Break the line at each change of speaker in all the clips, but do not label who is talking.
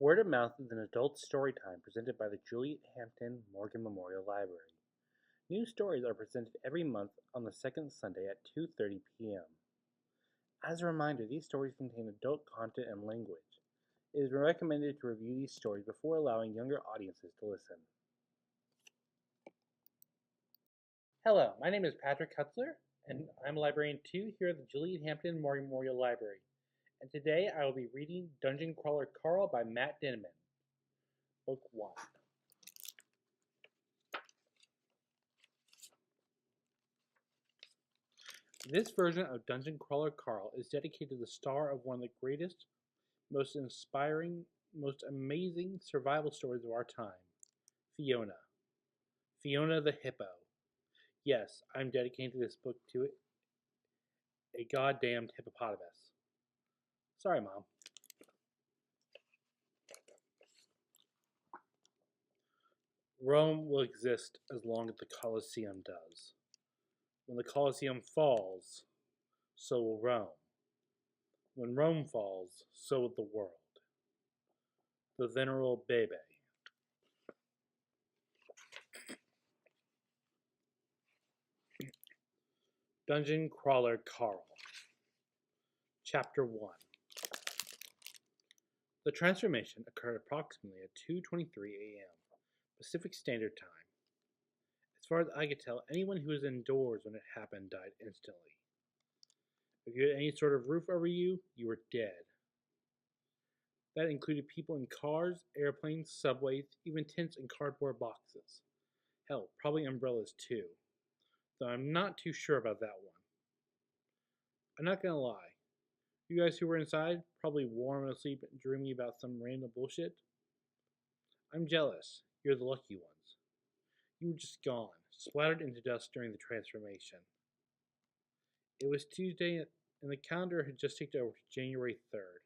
Word of Mouth is an adult story time presented by the Juliet Hampton Morgan Memorial Library. New stories are presented every month on the second Sunday at 2:30 p.m. As a reminder, these stories contain adult content and language. It is recommended to review these stories before allowing younger audiences to listen. Hello, my name is Patrick Kutzler, and I'm a librarian 2 here at the Juliet Hampton Morgan Memorial Library. And today I will be reading Dungeon Crawler Carl by Matt Dinniman, Book 1. This version of Dungeon Crawler Carl is dedicated to the star of one of the greatest, most inspiring, most amazing survival stories of our time, Fiona. Fiona the Hippo. Yes, I'm dedicating this book to a goddamned hippopotamus. Sorry, Mom. Rome will exist as long as the Colosseum does. When the Colosseum falls, so will Rome. When Rome falls, so will the world. The Venerable Bebe. Dungeon Crawler Carl. Chapter 1. The transformation occurred approximately at 2:23 a.m. Pacific Standard Time. As far as I could tell, anyone who was indoors when it happened died instantly. If you had any sort of roof over you, you were dead. That included people in cars, airplanes, subways, even tents and cardboard boxes. Hell, probably umbrellas too. Though I'm not too sure about that one. I'm not gonna lie. You guys who were inside, probably warm and asleep, dreaming about some random bullshit. I'm jealous. You're the lucky ones. You were just gone, splattered into dust during the transformation. It was Tuesday, and the calendar had just ticked over to January 3rd.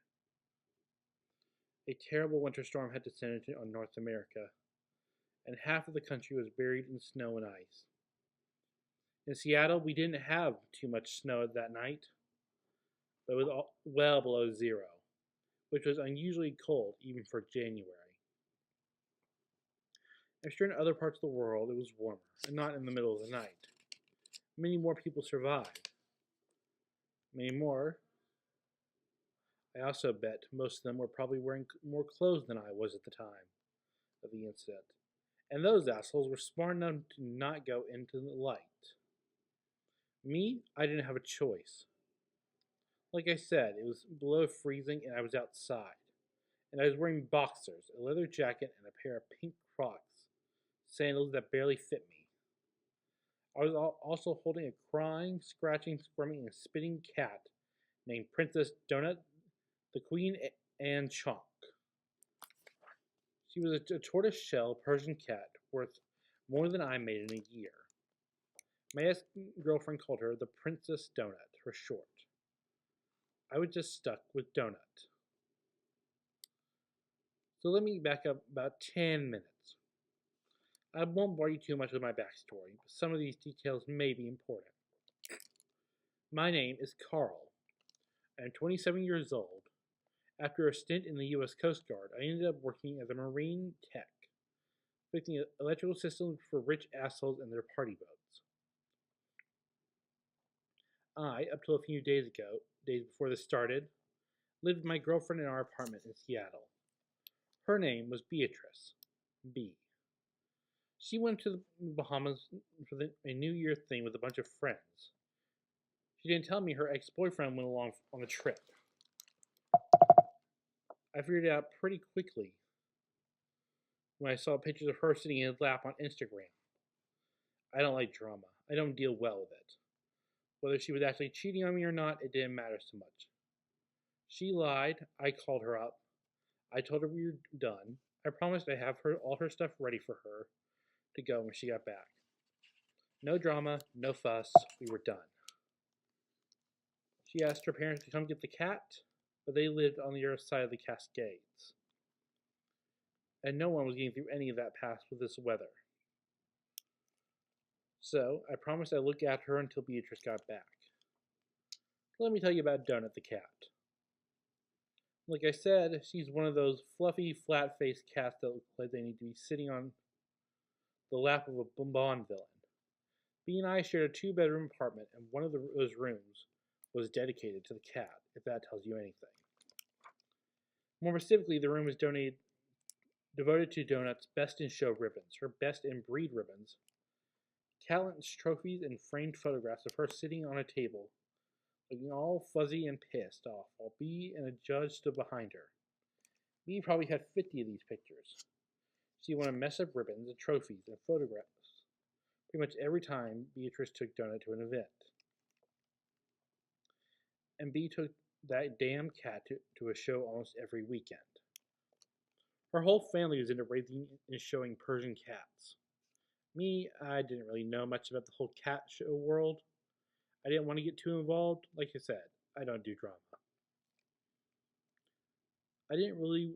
A terrible winter storm had descended on North America, and half of the country was buried in snow and ice. In Seattle, we didn't have too much snow that night, but it was well below zero, which was unusually cold even for January. I'm sure in other parts of the world it was warmer, and not in the middle of the night. Many more people survived. Many more. I also bet most of them were probably wearing more clothes than I was at the time of the incident. And those assholes were smart enough to not go into the light. Me, I didn't have a choice. Like I said, it was below freezing and I was outside. And I was wearing boxers, a leather jacket, and a pair of pink Crocs, sandals that barely fit me. I was also holding a crying, scratching, squirming, and spitting cat named Princess Donut, the Queen Anne Chonk. She was a tortoise-shell Persian cat worth more than I made in a year. My ex-girlfriend called her the Princess Donut for short. I was just stuck with Donut. So let me back up about 10 minutes. I won't bore you too much with my backstory, but some of these details may be important. My name is Carl. I am 27 years old. After a stint in the U.S. Coast Guard, I ended up working as a marine tech, fixing electrical systems for rich assholes and their party boats. I, up till a few days before this started, lived with my girlfriend in our apartment in Seattle. Her name was Beatrice. B. She went to the Bahamas for a New Year thing with a bunch of friends. She didn't tell me her ex-boyfriend went along on the trip. I figured it out pretty quickly when I saw pictures of her sitting in his lap on Instagram. I don't like drama. I don't deal well with it. Whether she was actually cheating on me or not, it didn't matter so much. She lied. I called her up. I told her we were done. I promised I'd have all her stuff ready for her to go when she got back. No drama, no fuss. We were done. She asked her parents to come get the cat, but they lived on the other side of the Cascades. And no one was getting through any of that pass with this weather. So, I promised I'd look after her until Beatrice got back. Let me tell you about Donut the cat. Like I said, she's one of those fluffy, flat-faced cats that look like they need to be sitting on the lap of a Bond villain. B and I shared a two-bedroom apartment, and one of those rooms was dedicated to the cat, if that tells you anything. More specifically, the room was devoted to Donut's best in show ribbons, her best in breed ribbons, talents, trophies, and framed photographs of her sitting on a table, looking all fuzzy and pissed off, while B and a judge stood behind her. B probably had 50 of these pictures. She won a mess of ribbons and trophies and photographs pretty much every time Beatrice took Donut to an event. And B took that damn cat to a show almost every weekend. Her whole family was into raising and showing Persian cats. Me, I didn't really know much about the whole cat show world. I didn't want to get too involved. Like I said, I don't do drama. I didn't really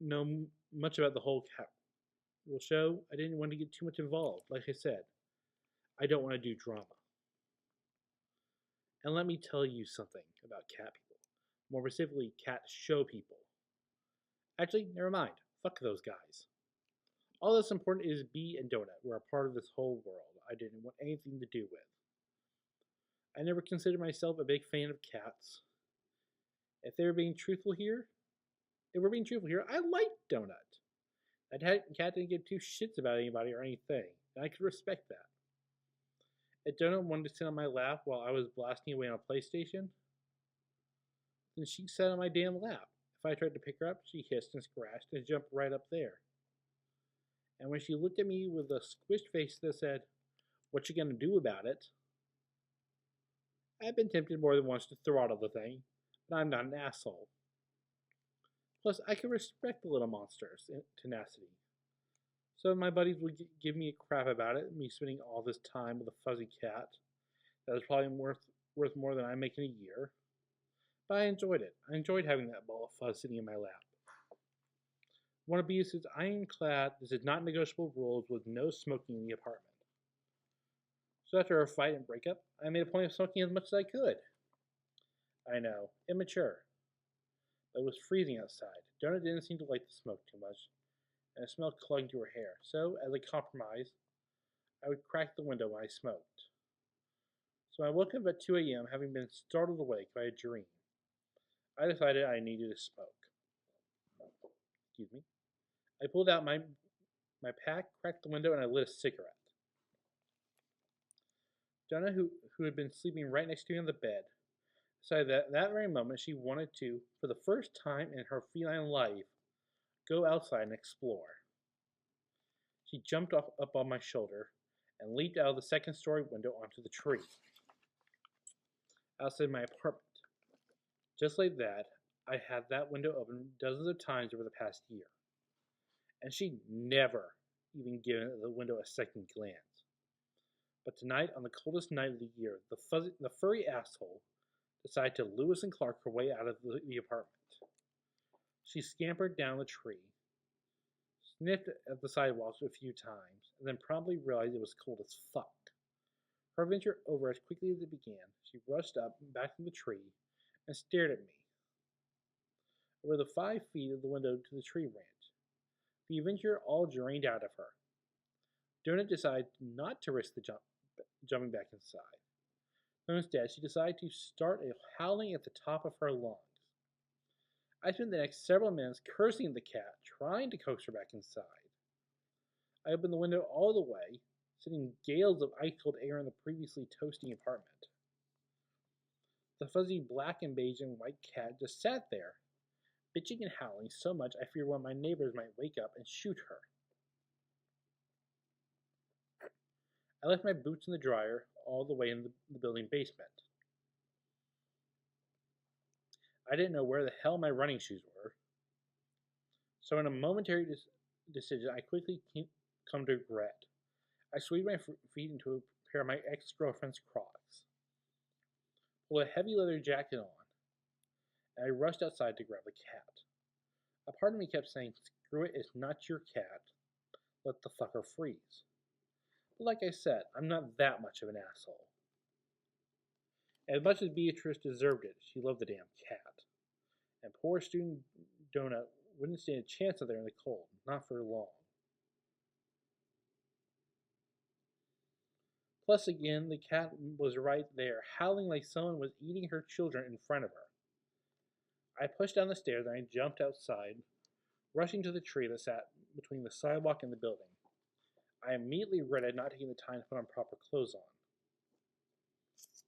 know much about the whole cat show. I didn't want to get too much involved. Like I said, I don't want to do drama. And let me tell you something about cat people. More specifically, cat show people. Actually, never mind. Fuck those guys. All that's important is B and Donut were a part of this whole world I didn't want anything to do with. I never considered myself a big fan of cats. If we're being truthful here, I liked Donut. That cat didn't give two shits about anybody or anything, and I could respect that. If Donut wanted to sit on my lap while I was blasting away on a PlayStation, then she sat on my damn lap. If I tried to pick her up, she hissed and scratched and jumped right up there. And when she looked at me with a squished face that said, "What you gonna do about it?" I've been tempted more than once to throttle the thing, but I'm not an asshole. Plus, I can respect the little monster's tenacity. Some of my buddies would give me a crap about it, me spending all this time with a fuzzy cat that was probably worth more than I make in a year. But I enjoyed it. I enjoyed having that ball of fuzz sitting in my lap. One of Beatrice's ironclad, this is not negotiable rules with no smoking in the apartment. So after our fight and breakup, I made a point of smoking as much as I could. I know, immature. But it was freezing outside. Donut didn't seem to like the smoke too much, and it smelled clung to her hair. So, as a compromise, I would crack the window when I smoked. So I woke up at 2 a.m. having been startled awake by a dream. I decided I needed to smoke. Excuse me. I pulled out my pack, cracked the window, and I lit a cigarette. Donna, who had been sleeping right next to me on the bed, decided that that very moment she wanted to, for the first time in her feline life, go outside and explore. She jumped up on my shoulder and leaped out of the second-story window onto the tree outside my apartment. Just like that, I had that window open dozens of times over the past year, and she'd never even given the window a second glance. But tonight, on the coldest night of the year, the furry asshole decided to Lewis and Clark her way out of the apartment. She scampered down the tree, sniffed at the sidewalks a few times, and then promptly realized it was cold as fuck. Her adventure over as quickly as it began, she rushed up back from the tree and stared at me over the 5 feet of the window to the tree branch. The adventure all drained out of her. Donut decided not to risk the jumping back inside. So instead, she decided to start howling at the top of her lungs. I spent the next several minutes cursing at the cat, trying to coax her back inside. I opened the window all the way, sending gales of ice-cold air in the previously toasty apartment. The fuzzy black and beige and white cat just sat there, bitching and howling so much I feared one of my neighbors might wake up and shoot her. I left my boots in the dryer all the way in the building basement. I didn't know where the hell my running shoes were. So in a momentary decision, I quickly come to regret. I squeezed my feet into a pair of my ex-girlfriend's Crocs, pulled a heavy leather jacket on, and I rushed outside to grab the cat. A part of me kept saying, "Screw it, it's not your cat. Let the fucker freeze." But like I said, I'm not that much of an asshole. As much as Beatrice deserved it, she loved the damn cat. and poor student Donut wouldn't stand a chance out there in the cold, not for long. Plus, again, the cat was right there, howling like someone was eating her children in front of her. I pushed down the stairs and I jumped outside, rushing to the tree that sat between the sidewalk and the building. I immediately regretted not taking the time to put on proper clothes on.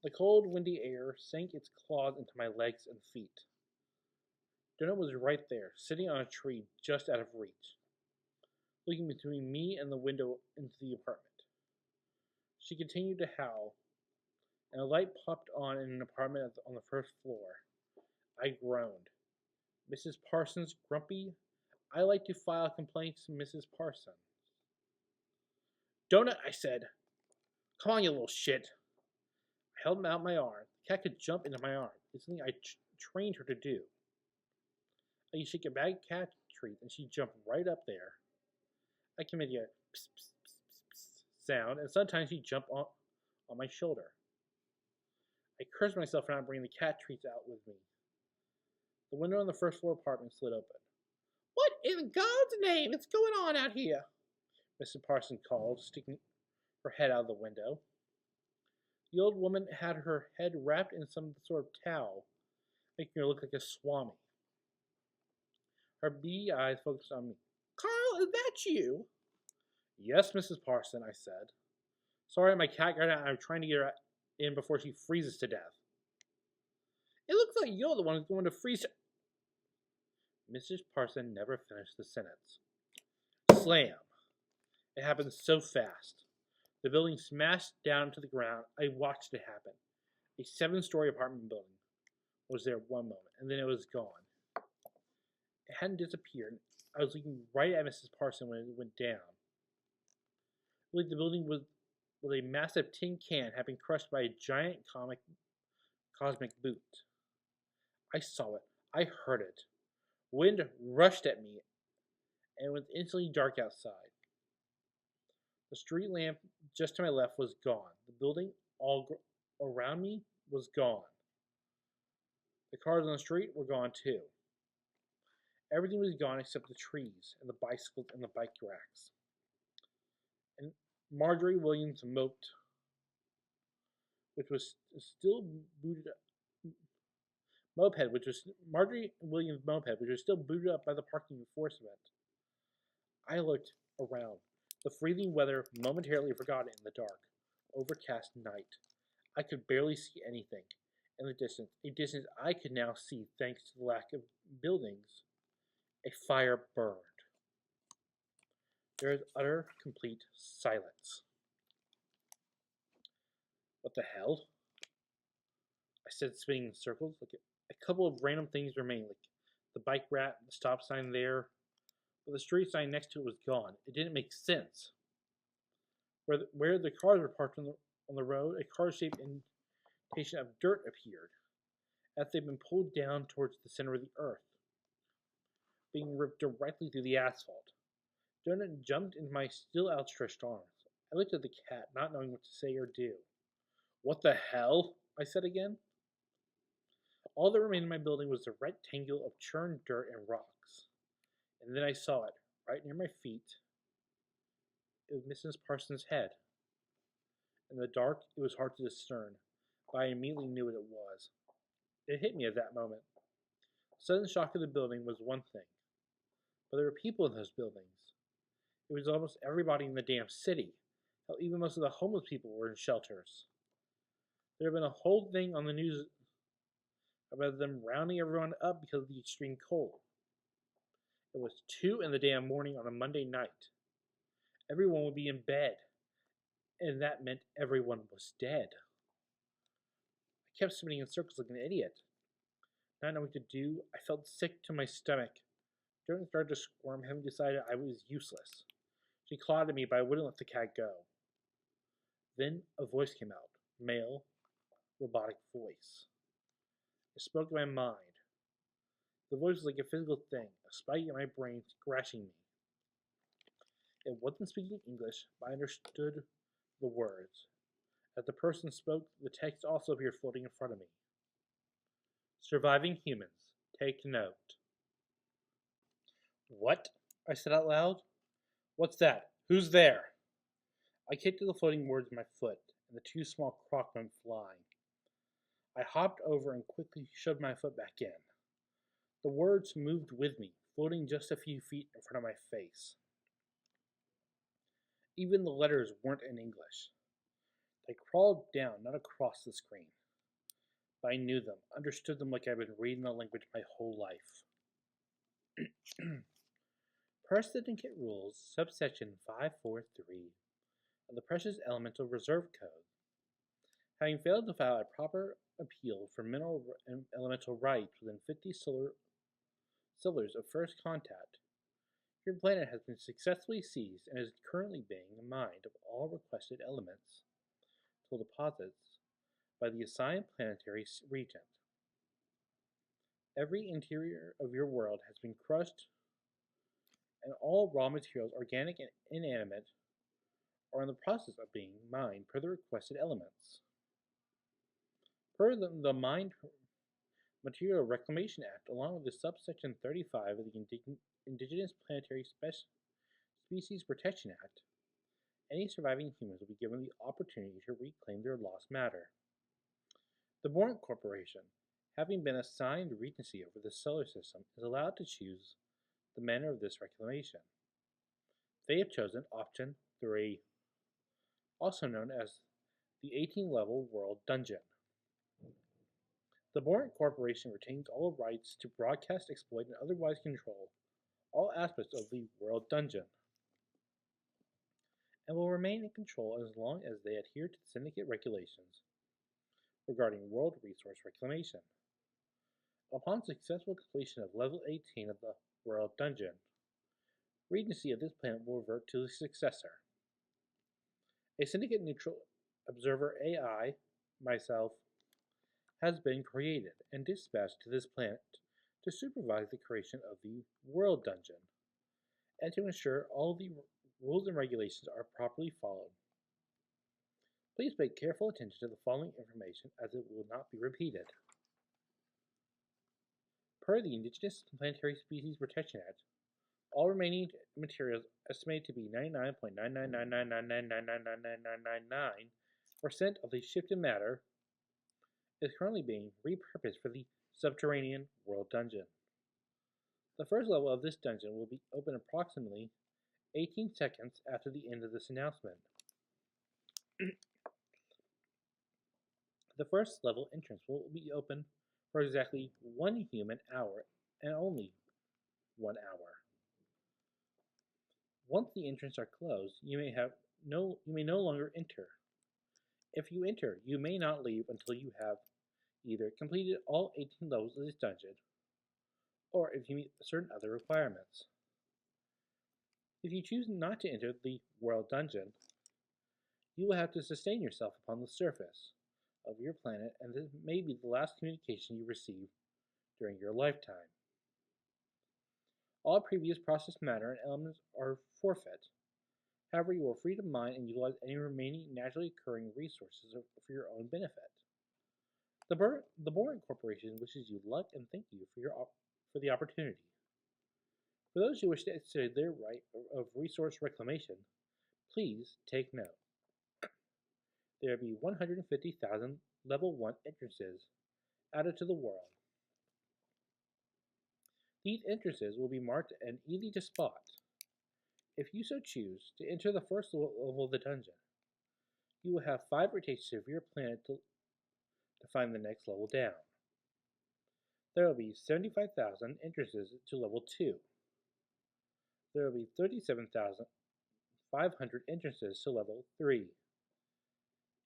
The cold, windy air sank its claws into my legs and feet. Donut was right there, sitting on a tree just out of reach, looking between me and the window into the apartment. She continued to howl, and a light popped on in an apartment on the first floor. I groaned. Mrs. Parsons, grumpy. I like to file complaints, Mrs. Parsons. Donut, I said. Come on, you little shit. I held out my arm. The cat could jump into my arm. It's something I trained her to do. You shake a bag cat treat, and she'd jump right up there. I can make a pss, pss, pss, pss sound, and sometimes she'd jump on my shoulder. I cursed myself for not bringing the cat treats out with me. The window on the first floor apartment slid open. What in God's name is going on out here? Mrs. Parsons called, sticking her head out of the window. The old woman had her head wrapped in some sort of towel, making her look like a swami. Her beady eyes focused on me. Carl, is that you? Yes, Mrs. Parson, I said. Sorry, my cat got out and I'm trying to get her in before she freezes to death. It looks like you're the one who's going to freeze. Mrs. Parson never finished the sentence. Slam. It happened so fast. The building smashed down to the ground. I watched it happen. A 7-story apartment building was there one moment, and then it was gone. It hadn't disappeared. I was looking right at Mrs. Parson when it went down. Like the building was a massive tin can had been crushed by a giant cosmic boot. I saw it. I heard it. Wind rushed at me, and it was instantly dark outside. The street lamp just to my left was gone. The building all around me was gone. The cars on the street were gone too. Everything was gone except the trees and the bicycles and the bike racks. And Marjorie Williams' moped, which was still booted up. Marjorie Williams' moped, which was still booted up by the parking enforcement. I looked around. The freezing weather momentarily forgot it in the dark, overcast night. I could barely see anything in the distance, a distance I could now see thanks to the lack of buildings. A fire burned. There is utter, complete silence. What the hell? I said, spinning in circles. Like a couple of random things remained, like the bike rack, the stop sign there, but the street sign next to it was gone. It didn't make sense. Where the cars were parked on the road, a car-shaped indentation of dirt appeared, as they'd been pulled down towards the center of the earth, being ripped directly through the asphalt. Donut jumped into my still outstretched arms. I looked at the cat, not knowing what to say or do. What the hell? I said again. All that remained in my building was a rectangle of churned dirt and rocks. And then I saw it, right near my feet. It was Mrs. Parsons' head. In the dark, it was hard to discern, but I immediately knew what it was. It hit me at that moment. The sudden shock of the building was one thing, but there were people in those buildings. It was almost everybody in the damn city. Hell, even most of the homeless people were in shelters. There had been a whole thing on the news about them rounding everyone up because of the extreme cold. It was 2 in the damn morning on a Monday night. Everyone would be in bed, and that meant everyone was dead. I kept spinning in circles like an idiot. Not knowing what to do, I felt sick to my stomach. Jordan started to squirm, having decided I was useless. She clawed at me, but I wouldn't let the cat go. Then a voice came out. Male, robotic voice. It spoke to my mind. The voice was like a physical thing, a spike in my brain scratching me. It wasn't speaking English, but I understood the words. As the person spoke, the text also appeared floating in front of me. Surviving humans, Take note. What? I said out loud. What's that? Who's there? I kicked at the floating words with my foot, and the two small crocs went flying. I hopped over and quickly shoved my foot back in. The words moved with me, floating just a few feet in front of my face. Even the letters weren't in English. They crawled down, not across the screen. But I knew them, understood them like I'd been reading the language my whole life. Parasitic rules, subsection 543 of the Precious Elemental Reserve Code. Having failed to file a proper appeal for mineral and elemental rights within 50 solars of first contact, your planet has been successfully seized and is currently being mined of all requested elements to deposits by the assigned planetary regent. Every interior of your world has been crushed, and all raw materials, organic and inanimate, are in the process of being mined per the requested elements. Per the Mined Material Reclamation Act, along with the subsection 35 of the Indigenous Planetary Species Protection Act, any surviving humans will be given the opportunity to reclaim their lost matter. The Born Corporation, having been assigned regency over the solar system, is allowed to choose the manner of this reclamation. They have chosen option 3, also known as the 18-level World Dungeon. The Born Corporation retains all rights to broadcast, exploit, and otherwise control all aspects of the World Dungeon, and will remain in control as long as they adhere to the Syndicate regulations regarding world resource reclamation. Upon successful completion of level 18 of the World Dungeon, regency of this planet will revert to the successor. A Syndicate neutral observer AI, myself, has been created and dispatched to this planet to supervise the creation of the World Dungeon and to ensure all the rules and regulations are properly followed. Please pay careful attention to the following information as it will not be repeated. Per the Indigenous Planetary Species Protection Act, all remaining materials estimated to be 99.99999999999% of the shifted matter is currently being repurposed for the subterranean World Dungeon. The first level of this dungeon will be open approximately 18 seconds after the end of this announcement. The first level entrance will be open for exactly 1 human hour and only 1 hour. Once the entrances are closed, you may no longer enter. If you enter, you may not leave until you have either completed all 18 levels of this dungeon, or if you meet certain other requirements. If you choose not to enter the World Dungeon, you will have to sustain yourself upon the surface of your planet, and this may be the last communication you receive during your lifetime. All previous processed matter and elements are forfeit. However, you are free to mine and utilize any remaining naturally occurring resources for your own benefit. The Boring Corporation wishes you luck and thank you for the opportunity. For those who wish to exercise their right of resource reclamation, please take note. There will be 150,000 level 1 entrances added to the world. These entrances will be marked and easy to spot. If you so choose to enter the first level of the dungeon, you will have 5 rotations of your planet to find the next level down. There will be 75,000 entrances to level 2. There will be 37,500 entrances to level 3.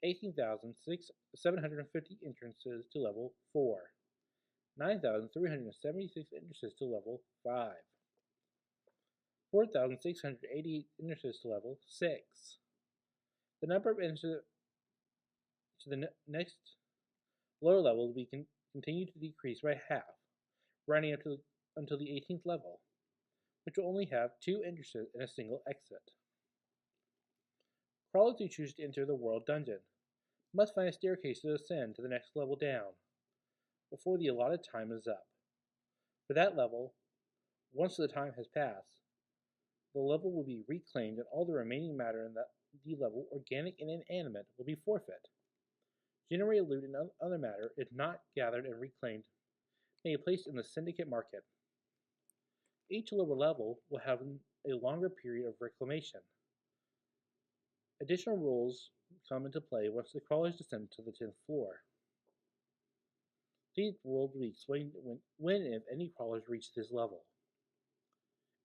18,750 entrances to level 4. 9,376 entrances to level 5. 4,688 entrances to level 6. The number of entrances to the next lower level will continue to decrease by half, running up until the 18th level, which will only have 2 entrances and a single exit. Crawlers who choose to enter the World Dungeon must find a staircase to ascend to the next level down before the allotted time is up. For that level, once the time has passed, the level will be reclaimed and all the remaining matter in the level, organic and inanimate, will be forfeit. Generated loot and other matter, if not gathered and reclaimed, may be placed in the syndicate market. Each lower level will have a longer period of reclamation. Additional rules come into play once the crawlers descend to the 10th floor. These rules will be explained when and if any crawlers reach this level.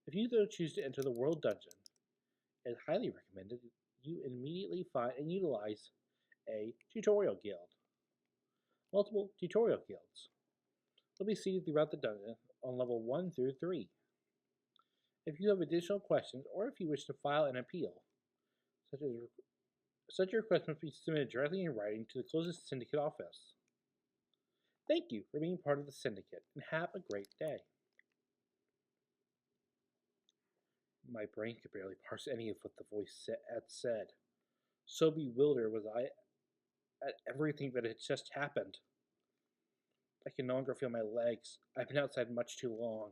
If you though choose to enter the World Dungeon, it is highly recommended you immediately find and utilize a tutorial guild. Multiple tutorial guilds will be seated throughout the dungeon on level 1 through 3. If you have additional questions or if you wish to file an appeal, such a request must be submitted directly in writing to the closest syndicate office. Thank you for being part of the syndicate, and have a great day. My brain could barely parse any of what the voice had said. So bewildered was I at everything that had just happened. I can no longer feel my legs. I've been outside much too long.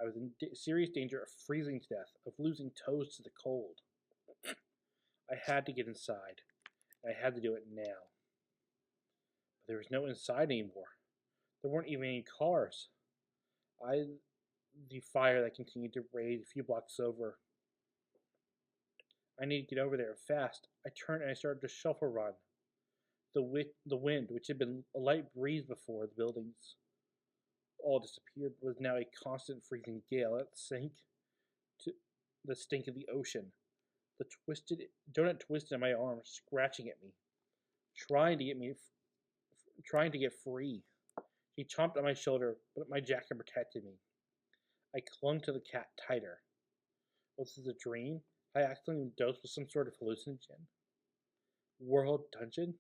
I was in serious danger of freezing to death, of losing toes to the cold. I had to get inside, and I had to do it now. But there was no inside anymore. There weren't even any cars. The fire that continued to rage a few blocks over. I needed to get over there fast. I turned and I started to shuffle run. The wind, which had been a light breeze before the buildings all disappeared, was now a constant freezing gale that sank to the stink of the ocean. The donut twisted in my arm, scratching at me, trying to get free. He chomped on my shoulder, but my jacket protected me. I clung to the cat tighter. Was this a dream? I accidentally dosed with some sort of hallucinogen. World dungeon?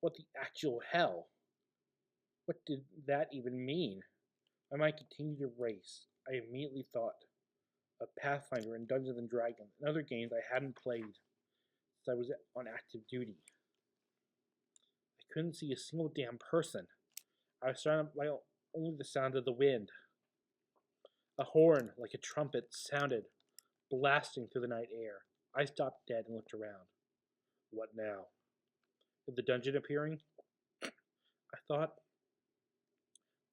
What the actual hell? What did that even mean? I might continue to race. I immediately thought of Pathfinder and Dungeons and Dragons and other games I hadn't played since I was on active duty. I couldn't see a single damn person. I was surrounded by only the sound of the wind. A horn, like a trumpet, sounded, blasting through the night air. I stopped dead and looked around. What now? Is the dungeon appearing? I thought,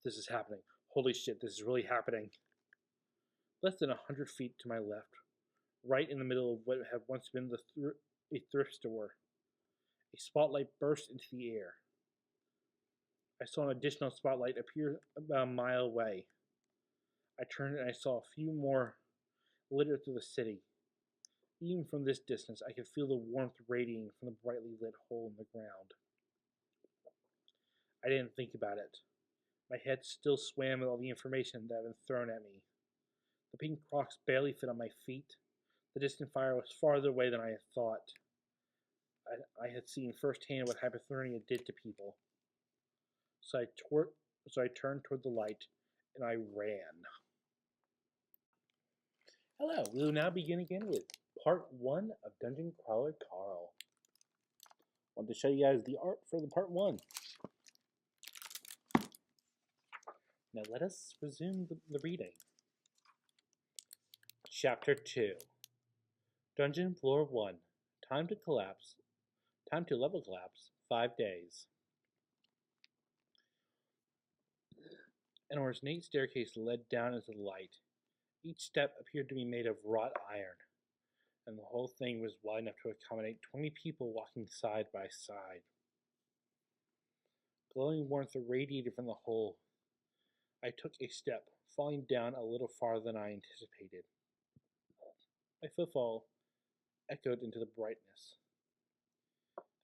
this is happening. Holy shit, this is really happening. Less than 100 feet to my left, right in the middle of what had once been a thrift store, a spotlight burst into the air. I saw an additional spotlight appear about a mile away. I turned and I saw a few more littered through the city. Even from this distance, I could feel the warmth radiating from the brightly lit hole in the ground. I didn't think about it. My head still swam with all the information that had been thrown at me. The pink Crocs barely fit on my feet. The distant fire was farther away than I had thought. I had seen firsthand what hypothermia did to people. So I turned toward the light, and I ran. Hello, we will now begin again with part 1 of Dungeon Crawler Carl. I want to show you guys the art for the part 1. Now let us resume the reading. Chapter 2. Dungeon Floor 1. Time to level collapse, 5 days. An ornate staircase led down into the light. Each step appeared to be made of wrought iron, and the whole thing was wide enough to accommodate 20 people walking side by side. Glowing warmth radiated from the hole. I took a step, falling down a little farther than I anticipated. My footfall echoed into the brightness.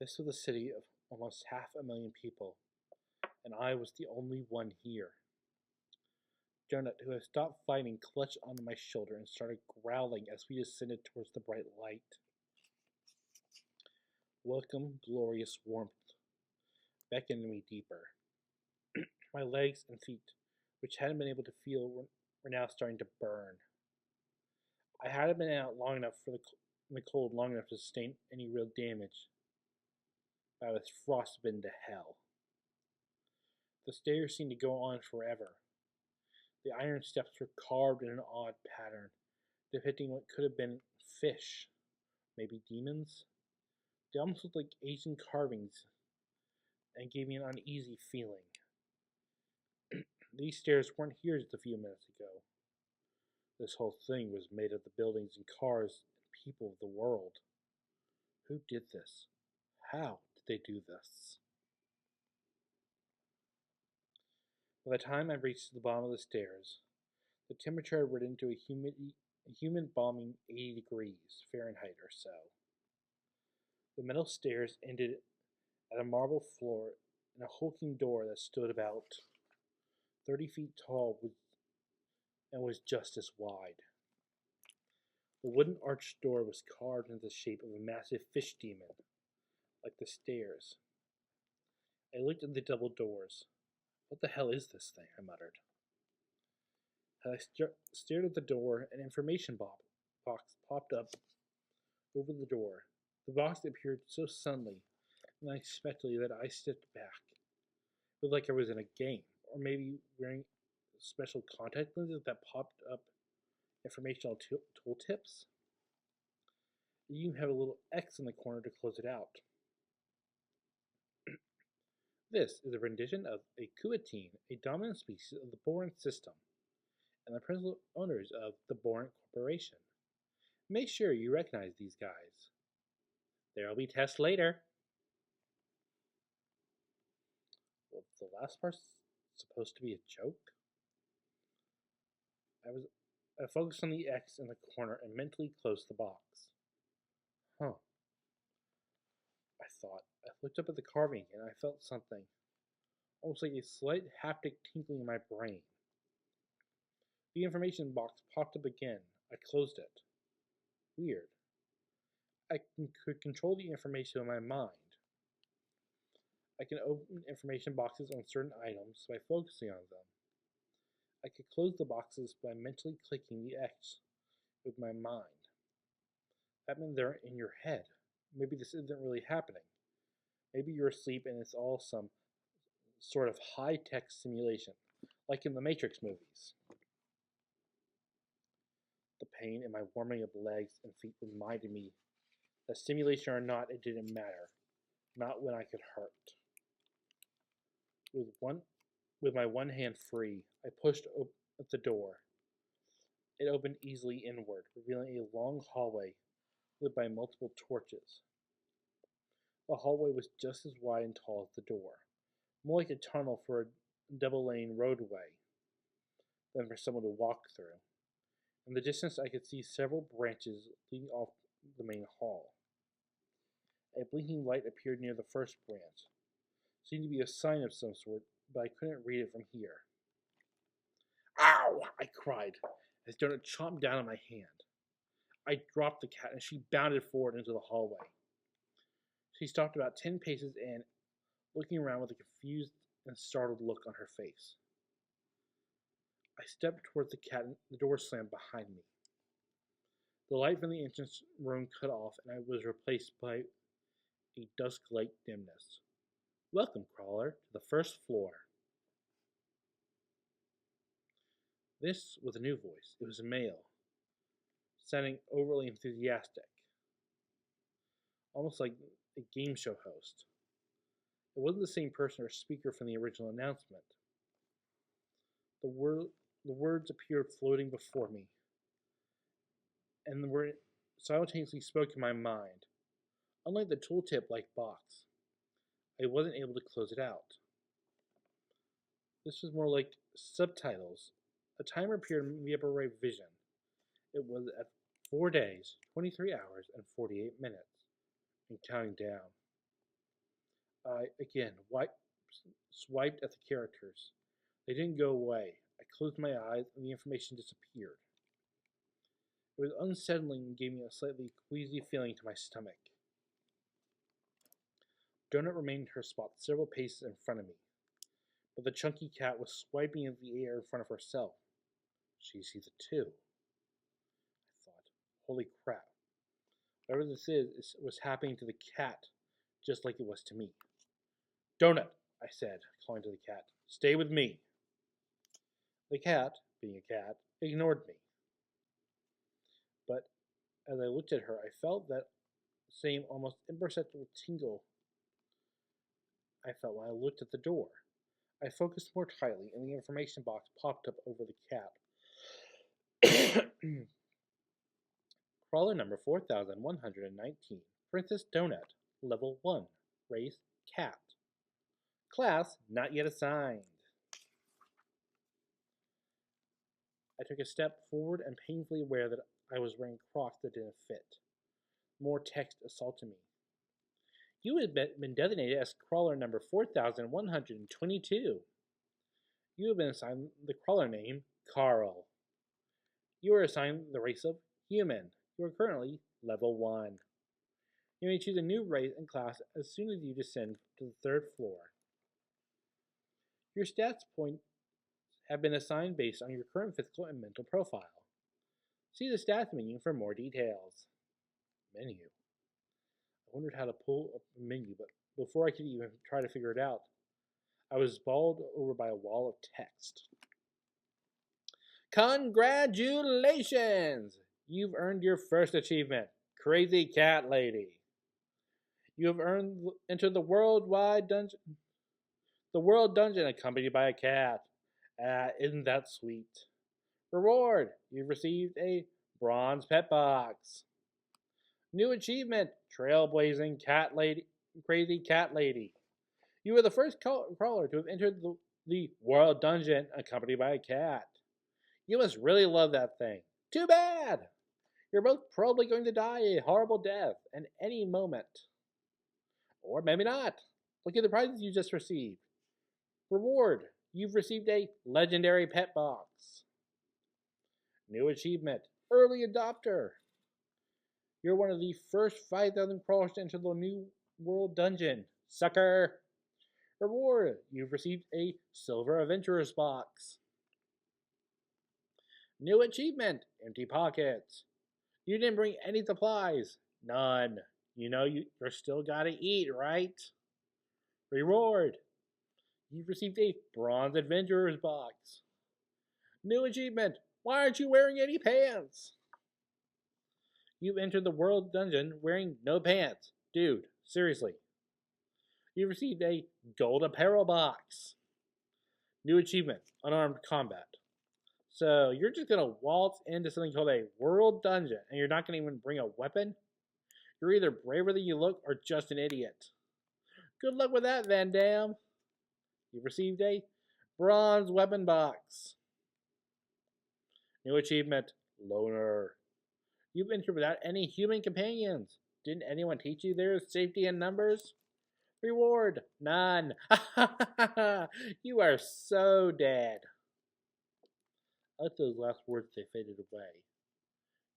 This was a city of almost 500,000 people, and I was the only one here. Donut, who had stopped fighting, clutched onto my shoulder and started growling as we descended towards the bright light. Welcome, glorious warmth beckoned me deeper. My legs and feet, which hadn't been able to feel, were now starting to burn. I hadn't been out long enough in the cold long enough to sustain any real damage. I was frostbitten to hell. The stairs seemed to go on forever. The iron steps were carved in an odd pattern, depicting what could have been fish, maybe demons. They almost looked like Asian carvings and gave me an uneasy feeling. These stairs weren't here just a few minutes ago. This whole thing was made of the buildings and cars and people of the world. Who did this? How did they do this? By the time I reached the bottom of the stairs, the temperature had risen to a human balmy 80 degrees Fahrenheit or so. The metal stairs ended at a marble floor and a hulking door that stood about 30 feet tall and was just as wide. The wooden arched door was carved into the shape of a massive fish demon, like the stairs. I looked at the double doors. What the hell is this thing? I muttered. As I stared at the door, an information box popped up over the door. The box appeared so suddenly and unexpectedly that I stepped back. It looked like I was in a game, or maybe wearing special contact lenses that popped up informational tooltips. You have a little X in the corner to close it out. This is a rendition of a cuatine, a dominant species of the boron system, and the principal owners of the Boron Corporation. Make sure you recognize these guys. There'll be tests later. Was the last part supposed to be a joke? I focused on the X in the corner and mentally closed the box. Huh, I thought. I looked up at the carving and I felt something, almost like a slight haptic tinkling in my brain. The information box popped up again. I closed it. Weird. I could control the information in my mind. I can open information boxes on certain items by focusing on them. I could close the boxes by mentally clicking the X with my mind. That meant they're in your head. Maybe this isn't really happening. Maybe you're asleep and it's all some sort of high-tech simulation, like in the Matrix movies. The pain in my warming up legs and feet reminded me that simulation or not, it didn't matter. Not when I could hurt. With my one hand free, I pushed open the door. It opened easily inward, revealing a long hallway lit by multiple torches. The hallway was just as wide and tall as the door, more like a tunnel for a double-lane roadway than for someone to walk through. In the distance, I could see several branches leading off the main hall. A blinking light appeared near the first branch. It seemed to be a sign of some sort, but I couldn't read it from here. Ow! I cried as Donut chomped down on my hand. I dropped the cat and she bounded forward into the hallway. She stopped about 10 paces and, looking around with a confused and startled look on her face. I stepped towards the cat and the door slammed behind me. The light from the entrance room cut off and I was replaced by a dusk-like dimness. Welcome, crawler, to the first floor. This was a new voice. It was a male, sounding overly enthusiastic, almost like a game show host. It wasn't the same person or speaker from the original announcement. The words appeared floating before me, and were simultaneously spoke in my mind. Unlike the tooltip-like box, I wasn't able to close it out. This was more like subtitles. A timer appeared in the upper right vision. It was at 4 days, 23 hours, and 48 minutes, and counting down. I, again, swiped at the characters. They didn't go away. I closed my eyes, and the information disappeared. It was unsettling and gave me a slightly queasy feeling to my stomach. Donut remained in her spot several paces in front of me, but the chunky cat was swiping in the air in front of herself. She sees it too. I thought, holy crap. Whatever this was happening to the cat, just like it was to me. Donut, I said, calling to the cat, stay with me. The cat, being a cat, ignored me. But as I looked at her, I felt that same almost imperceptible tingle I felt when I looked at the door. I focused more tightly, and the information box popped up over the cat. Crawler number 4119, Princess Donut, Level 1, Race Cat. Class not yet assigned. I took a step forward and painfully aware that I was wearing Crocs that didn't fit. More text assaulted me. You have been designated as crawler number 4122. You have been assigned the crawler name Carl. You are assigned the race of human. You are currently level 1. You may choose a new race and class as soon as you descend to the 3rd floor. Your stats points have been assigned based on your current physical and mental profile. See the stats menu for more details. Menu. I wondered how to pull up the menu, but before I could even try to figure it out, I was bowled over by a wall of text. Congratulations! You've earned your first achievement, Crazy Cat Lady. You have entered the world dungeon accompanied by a cat. Isn't that sweet? Reward, you've received a bronze pet box. New achievement, trailblazing cat lady, crazy cat lady. You are the first crawler to have entered the world dungeon accompanied by a cat. You must really love that thing. Too bad! You're both probably going to die a horrible death at any moment. Or maybe not. Look at the prizes you just received. Reward, you've received a legendary pet box. New achievement, early adopter. You're one of the first 5,000 crawlers to enter the new world dungeon. Sucker! Reward, you've received a silver adventurer's box. New achievement, empty pockets. You didn't bring any supplies. None. You know you're still gotta eat, right? Reward, you've received a bronze adventurer's box. New achievement, why aren't you wearing any pants? You've entered the world dungeon wearing no pants. Dude, seriously. You received a gold apparel box. New achievement, unarmed combat. So you're just gonna waltz into something called a world dungeon and you're not gonna even bring a weapon? You're either braver than you look or just an idiot. Good luck with that, Van Damme. You've received a bronze weapon box. New achievement, loner. You've entered without any human companions. Didn't anyone teach you there's safety in numbers? Reward, none. You are so dead. At those last words, they faded away.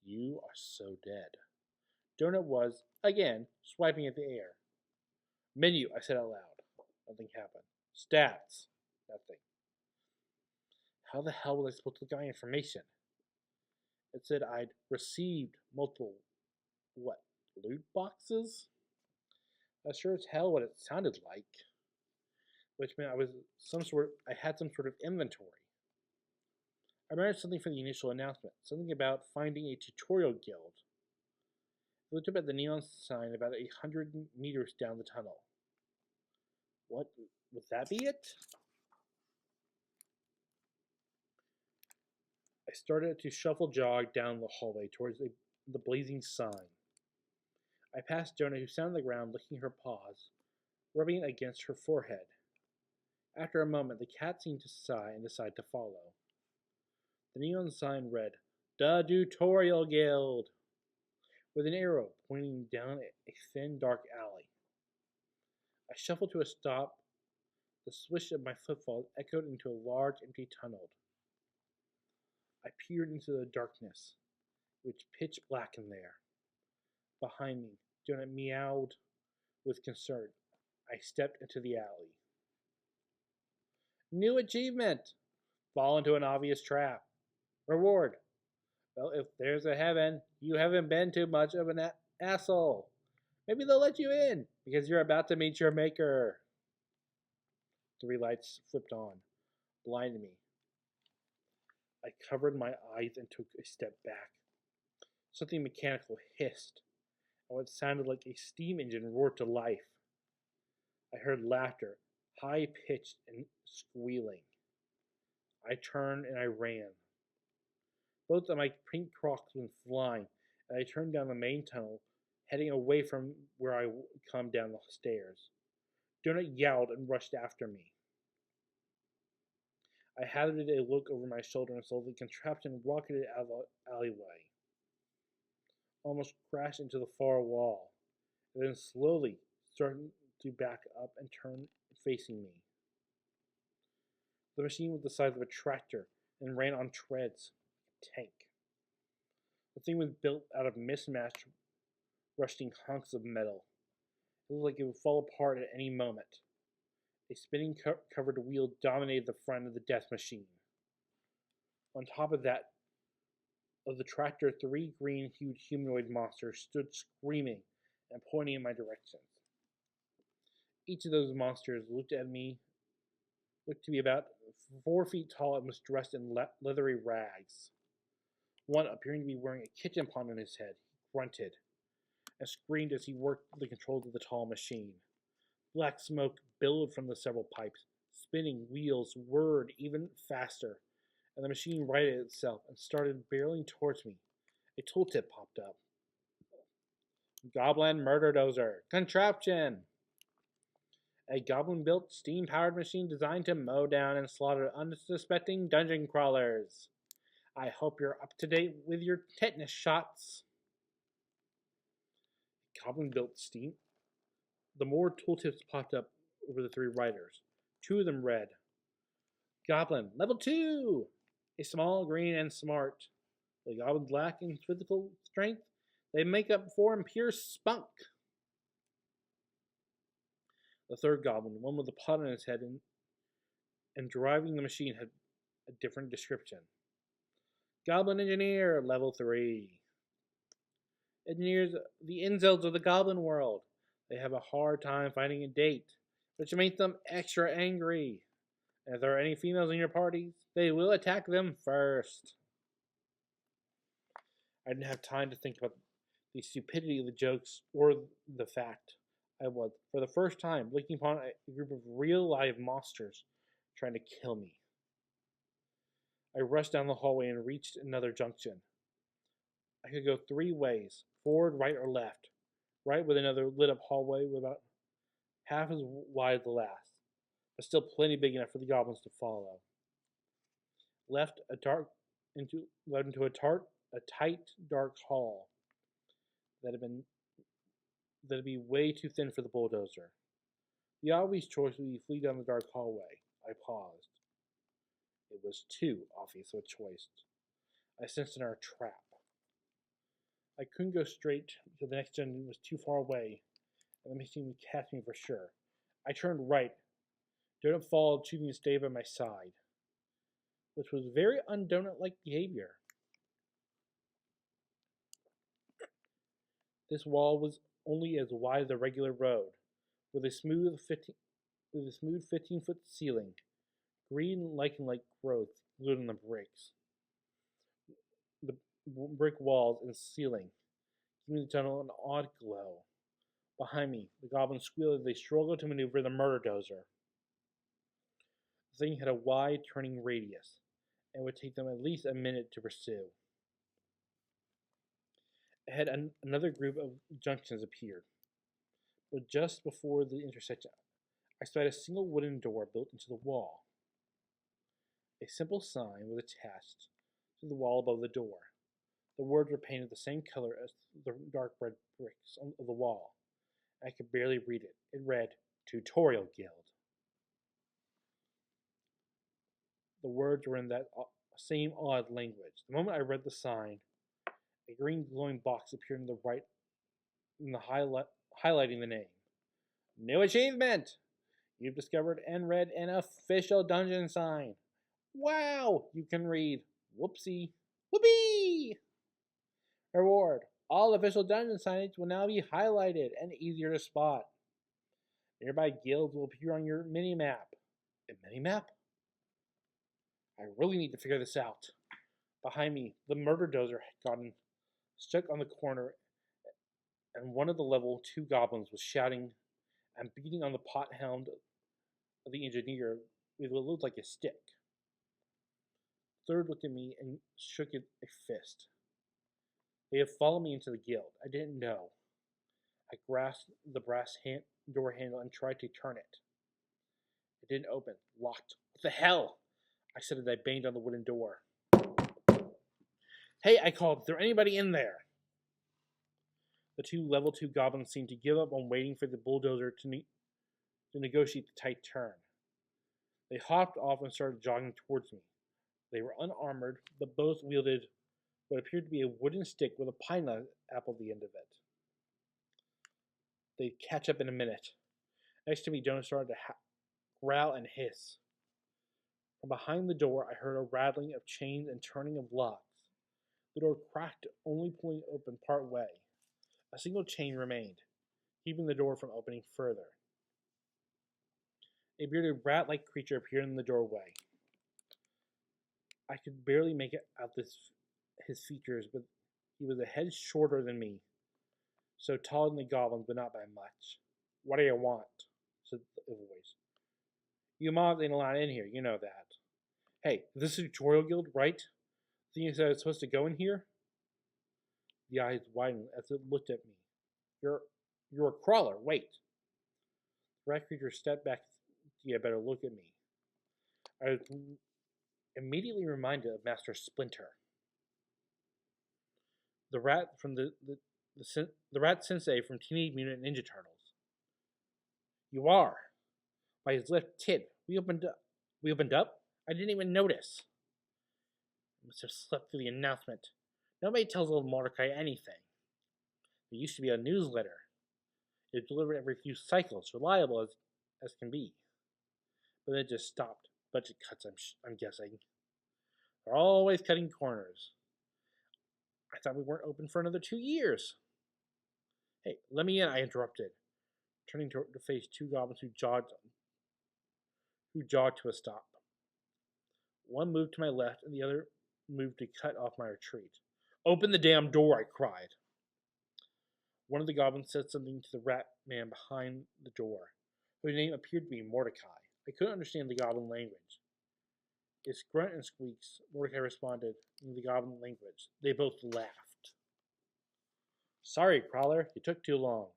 You are so dead. Donut was, again, swiping at the air. Menu, I said out loud. Nothing happened. Stats. Nothing. How the hell was I supposed to get information? It said I'd received multiple, loot boxes? That's sure as hell what it sounded like. Which meant I had some sort of inventory. I remembered something from the initial announcement. Something about finding a tutorial guild. I looked up at the neon sign about 100 meters down the tunnel. What? Would that be it? I started to shuffle jog down the hallway towards the blazing sign. I passed Jonah, who sat on the ground licking her paws, rubbing against her forehead. After a moment, the cat seemed to sigh and decide to follow. The neon sign read, "The Tutorial Guild," with an arrow pointing down a thin, dark alley. I shuffled to a stop. The swish of my footfalls echoed into a large, empty tunnel. I peered into the darkness. It was pitch black in there. Behind me, Donut meowed with concern. I stepped into the alley. New achievement! Fall into an obvious trap. Reward. Well, if there's a heaven, you haven't been too much of an asshole. Maybe they'll let you in, because you're about to meet your maker. 3 lights flipped on, blinding me. I covered my eyes and took a step back. Something mechanical hissed, and what sounded like a steam engine roared to life. I heard laughter, high pitched and squealing. I turned and I ran. Both of my pink Crocs went flying, and I turned down the main tunnel, heading away from where I come down the stairs. Donut yowled and rushed after me. I hazarded a look over my shoulder and saw the contraption rocketed out of the alleyway, almost crashed into the far wall, and then slowly started to back up and turn facing me. The machine was the size of a tractor and ran on treads, like a tank. The thing was built out of mismatched, rusting hunks of metal. It looked like it would fall apart at any moment. A spinning covered wheel dominated the front of the death machine. On top of that, of the tractor, 3 green-hued humanoid monsters stood screaming and pointing in my direction. Each of those monsters looked to be about 4 feet tall and was dressed in leathery rags. One appearing to be wearing a kitchen pot on his head. He grunted and screamed as he worked the controls of the tall machine. Black smoke billowed from the several pipes. Spinning wheels whirred even faster, and the machine righted itself and started barreling towards me. A tooltip popped up. Goblin Murder Dozer. Contraption! A goblin-built, steam-powered machine designed to mow down and slaughter unsuspecting dungeon crawlers. I hope you're up to date with your tetanus shots. Goblin-built steam. The more tooltips popped up over the 3 riders. 2 of them read, Goblin, level 2! A small, green, and smart. The goblins lack in physical strength. They make up for in pure spunk. The 3rd goblin, one with a pot on his head and driving the machine, had a different description. Goblin engineer, level 3. Engineers the incels of the goblin world. They have a hard time finding a date, which makes them extra angry. And if there are any females in your parties, they will attack them first. I didn't have time to think about the stupidity of the jokes or the fact I was, for the first time, looking upon a group of real live monsters trying to kill me. I rushed down the hallway and reached another junction. I could go 3 ways, forward, right, or left. Right with another lit-up hallway with about half as wide as the last, but still plenty big enough for the goblins to follow. Left into a tight, dark hall that'd be way too thin for the bulldozer. The obvious choice would be flee down the dark hallway. I paused. It was too obvious of a choice. I sensed in our trap. I couldn't go straight because the next dungeon was too far away, and the machine would catch me for sure. I turned right. Donut followed, choosing to stay by my side, which was very un-donut-like behavior. This wall was only as wide as a regular road, with a smooth 15-foot ceiling, green lichen-like growth glued on the bricks. The brick walls and ceiling, giving the tunnel an odd glow. Behind me, the goblins squealed as they struggled to maneuver the murder dozer. The thing had a wide turning radius, and would take them at least a minute to pursue. Ahead, another group of junctions appeared, but just before the intersection, I spied a single wooden door built into the wall. A simple sign was attached to the wall above the door. The words were painted the same color as the dark red bricks of the wall. I could barely read it. It read, Tutorial Guild. The words were in that same odd language. The moment I read the sign, a green glowing box appeared on the right, highlighting the name. New achievement! You've discovered and read an official dungeon sign. Wow! You can read. Whoopsie. Whoopee! Reward. All official dungeon signage will now be highlighted and easier to spot. Nearby guilds will appear on your mini-map. A mini-map? I really need to figure this out. Behind me, the murder dozer had gotten stuck on the corner, and one of the level 2 goblins was shouting and beating on the pot hound of the engineer with what looked like a stick. The third looked at me and shook a fist. They had followed me into the guild. I didn't know. I grasped the brass door handle and tried to turn it. It didn't open. Locked. What the hell? I said as I banged on the wooden door. Hey, I called. Is there anybody in there? The two level 2 goblins seemed to give up on waiting for the bulldozer to negotiate the tight turn. They hopped off and started jogging towards me. They were unarmored, but both wielded what appeared to be a wooden stick with a pineapple at the end of it. They'd catch up in a minute. Next to me, Jonas started to growl and hiss. From behind the door, I heard a rattling of chains and turning of locks. The door cracked, only pulling open part way. A single chain remained, keeping the door from opening further. A bearded rat-like creature appeared in the doorway. I could barely make out his features, but he was a head shorter than me, so taller than the goblins, but not by much. What do you want? Said the voice. You mobs ain't allowed in here, you know that. Hey, this is a tutorial guild, right? Think you said I was supposed to go in here? The eyes widened as it looked at me. You're a crawler, wait. The rat creature stepped back. You better look at me. I was immediately reminded of Master Splinter. The rat from the rat sensei from Teenage Mutant Ninja Turtles. You are. By his left tit. We opened up? I didn't even notice. I must have slept through the announcement. Nobody tells old Mordecai anything. There used to be a newsletter. It delivered every few cycles, reliable as can be. But it just stopped. Budget cuts, I'm guessing. They're always cutting corners. I thought we weren't open for another 2 years. Hey, let me in, I interrupted, turning to face two goblins who jogged to a stop. One moved to my left, and the other moved to cut off my retreat. Open the damn door, I cried. One of the goblins said something to the rat man behind the door, whose name appeared to be Mordecai. I couldn't understand the goblin language. Its grunt and squeaks, Mordecai responded in the goblin language. They both laughed. Sorry, Crawler, you took too long.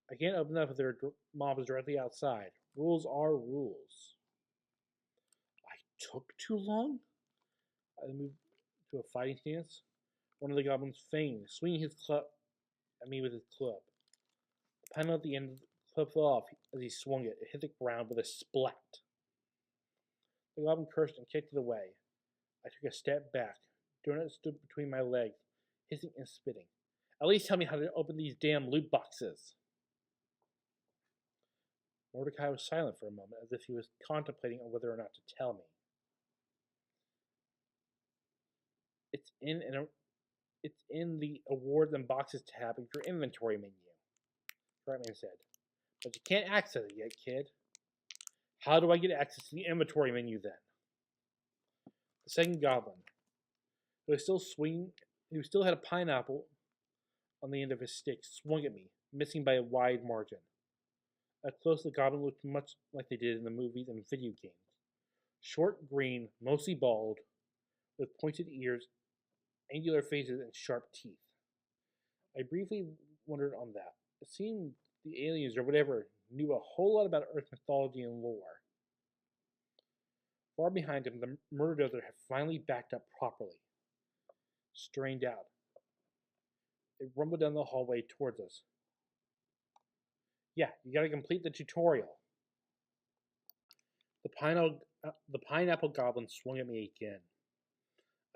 I can't open up if their mob is directly outside. Rules are rules. I took too long? I moved to a fighting stance. One of the goblins feigned, swinging his club at me with his club. The panel at the end of the club fell off as he swung it. It hit the ground with a splat. The goblin cursed and kicked it away. I took a step back. Donut stood between my legs, hissing and spitting. At least tell me how to open these damn loot boxes. Mordecai was silent for a moment, as if he was contemplating on whether or not to tell me. It's in the awards and boxes tab of your inventory menu, Ratman said. But you can't access it yet, kid. How do I get access to the inventory menu then? The second goblin, who still had a pineapple on the end of his stick, swung at me, missing by a wide margin. Up close, the goblin looked much like they did in the movies and video games. Short, green, mostly bald, with pointed ears, angular faces, and sharp teeth. I briefly wondered on that. It seemed the aliens, or whatever, knew a whole lot about Earth mythology and lore. Far behind him, the murder dozer had finally backed up properly. Strained out. It rumbled down the hallway towards us. Yeah, you gotta complete the tutorial. The pineapple goblin swung at me again.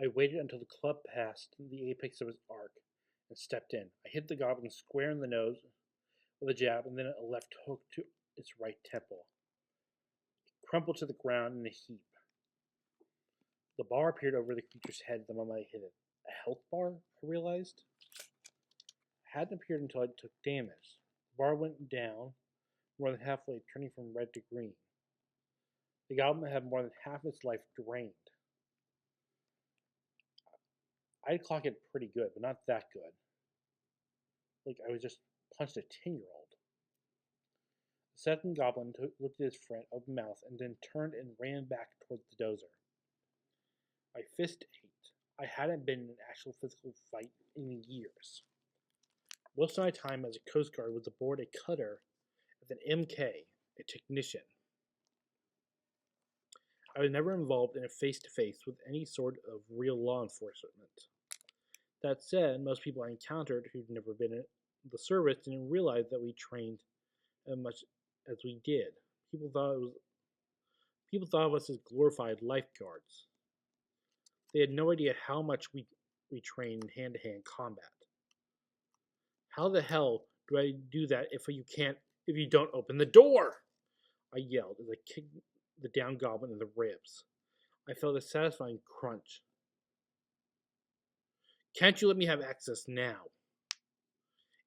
I waited until the club passed the apex of its arc and stepped in. I hit the goblin square in the nose with a jab and then a left hook to its right temple. It crumpled to the ground in a heap. The bar appeared over the creature's head the moment I hit it. A health bar, I realized? It hadn't appeared until I took damage. The bar went down more than halfway, turning from red to green. The goblin had more than half its life drained. I'd clock it pretty good, but not that good. Like I was just punched a 10-year-old. The second goblin looked at his friend open mouthed and then turned and ran back towards the dozer. My fist ached. I hadn't been in an actual physical fight in years. Most of my time as a Coast Guard was aboard a cutter as an MK, a technician. I was never involved in a face-to-face with any sort of real law enforcement. That said, most people I encountered who'd never been in the service didn't realize that we trained as much as we did. People thought of us as glorified lifeguards. They had no idea how much we trained in hand-to-hand combat. How the hell do I do that if you don't open the door? I yelled as I kicked the down goblin in the ribs. I felt a satisfying crunch. Can't you let me have access now?